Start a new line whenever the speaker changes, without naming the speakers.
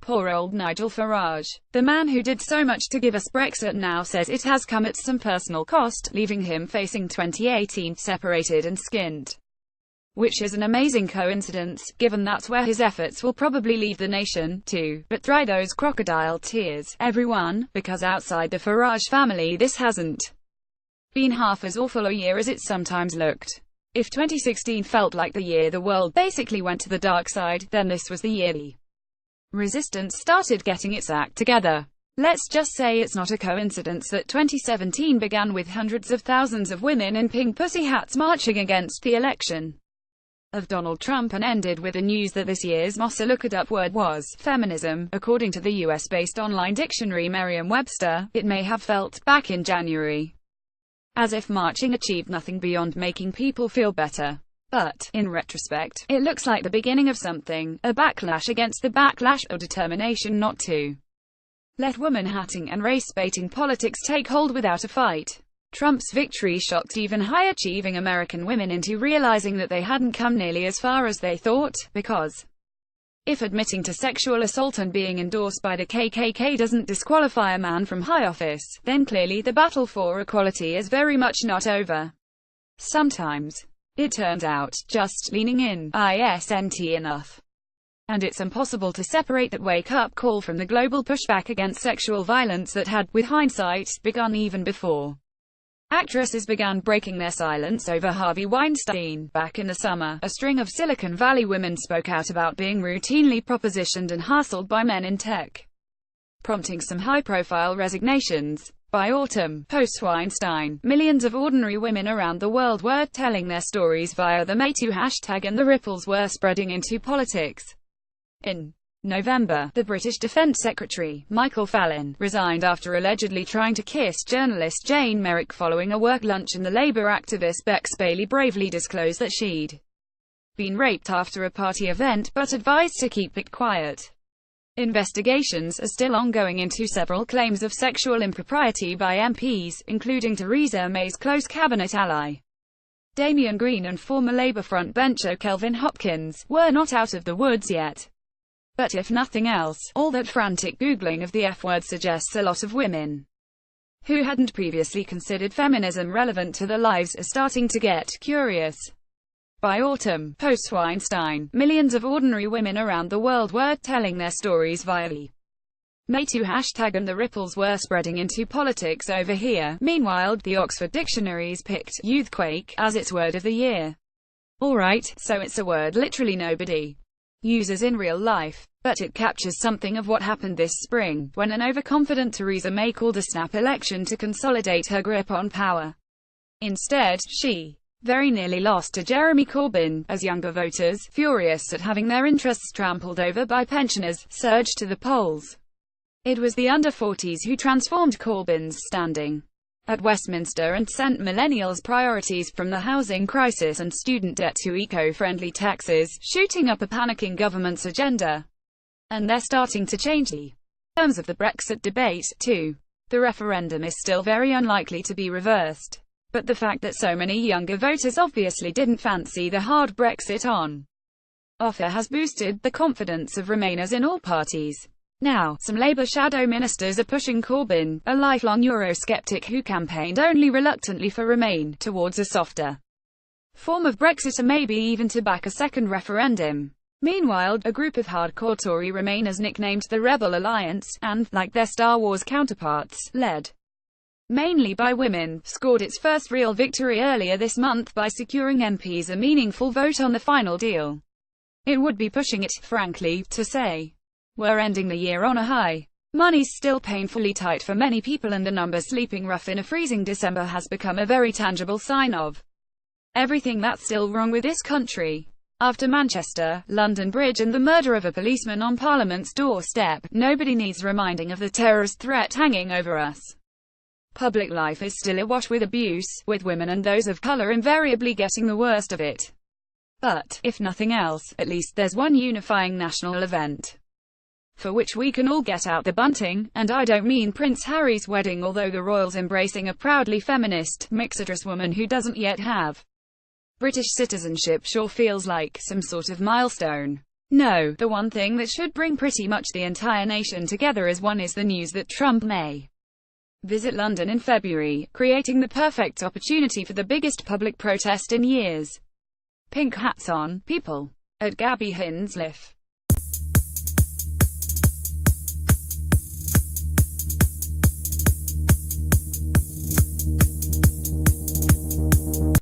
Poor old Nigel Farage. The man who did so much to give us Brexit now says it has come at some personal cost, leaving him facing 2018 separated and skint. Which is an amazing coincidence, given that's where his efforts will probably leave the nation, too. But dry those crocodile tears, everyone, because outside the Farage family this hasn't been half as awful a year as it sometimes looked. If 2016 felt like the year the world basically went to the dark side, then this was the year the resistance started getting its act together. Let's just say it's not a coincidence that 2017 began with hundreds of thousands of women in pink pussy hats marching against the election of Donald Trump and ended with the news that this year's mostlookedup word was feminism. According to the US-based online dictionary Merriam Webster, it may have felt, back in January, as if marching achieved nothing beyond making people feel better. But, in retrospect, it looks like the beginning of something, a backlash against the backlash, or determination not to let woman-hatting and race-baiting politics take hold without a fight. Trump's victory shocked even high-achieving American women into realizing that they hadn't come nearly as far as they thought, because if admitting to sexual assault and being endorsed by the KKK doesn't disqualify a man from high office, then clearly the battle for equality is very much not over. Sometimes, it turns out, just leaning in isn't enough. And it's impossible to separate that wake-up call from the global pushback against sexual violence that had, with hindsight, begun even before actresses began breaking their silence over Harvey Weinstein. Back in the summer, a string of Silicon Valley women spoke out about being routinely propositioned and hassled by men in tech, prompting some high-profile resignations. By autumn, post-Weinstein, millions of ordinary women around the world were telling their stories via the #MeToo hashtag, and the ripples were spreading into politics. In November, the British Defence Secretary, Michael Fallon, resigned after allegedly trying to kiss journalist Jane Merrick following a work lunch, and the Labour activist Bex Bailey bravely disclosed that she'd been raped after a party event, but advised to keep it quiet. Investigations are still ongoing into several claims of sexual impropriety by MPs, including Theresa May's close cabinet ally Damian Green and former Labour frontbencher Kelvin Hopkins, were not out of the woods yet. But if nothing else, all that frantic Googling of the F-word suggests a lot of women who hadn't previously considered feminism relevant to their lives are starting to get curious. By autumn, post-Weinstein, millions of ordinary women around the world were telling their stories via the #MeToo hashtag, and the ripples were spreading into politics over here. Meanwhile, the Oxford Dictionaries picked youthquake as its word of the year. Alright, so it's a word literally nobody uses in real life. But it captures something of what happened this spring, when an overconfident Theresa May called a snap election to consolidate her grip on power. Instead, she very nearly lost to Jeremy Corbyn, as younger voters, furious at having their interests trampled over by pensioners, surged to the polls. It was the under-40s who transformed Corbyn's standing at Westminster and sent millennials' priorities from the housing crisis and student debt to eco-friendly taxes, shooting up a panicking government's agenda. And they're starting to change the terms of the Brexit debate, too. The referendum is still very unlikely to be reversed. But the fact that so many younger voters obviously didn't fancy the hard Brexit on offer has boosted the confidence of Remainers in all parties. Now, some Labour shadow ministers are pushing Corbyn, a lifelong Eurosceptic who campaigned only reluctantly for Remain, towards a softer form of Brexit, or maybe even to back a second referendum. Meanwhile, a group of hardcore Tory Remainers nicknamed the Rebel Alliance, and, like their Star Wars counterparts, led mainly by women, scored its first real victory earlier this month by securing MPs a meaningful vote on the final deal. It would be pushing it, frankly, to say we're ending the year on a high. Money's still painfully tight for many people, and the number sleeping rough in a freezing December has become a very tangible sign of everything that's still wrong with this country. After Manchester, London Bridge and the murder of a policeman on Parliament's doorstep, nobody needs reminding of the terrorist threat hanging over us. Public life is still awash with abuse, with women and those of colour invariably getting the worst of it. But, if nothing else, at least there's one unifying national event for which we can all get out the bunting, and I don't mean Prince Harry's wedding, although the royals embracing a proudly feminist, mixedress woman who doesn't yet have British citizenship sure feels like some sort of milestone. No, the one thing that should bring pretty much the entire nation together as one is the news that Trump may visit London in February, creating the perfect opportunity for the biggest public protest in years. Pink hats on, people. At Gabby Hinsliff.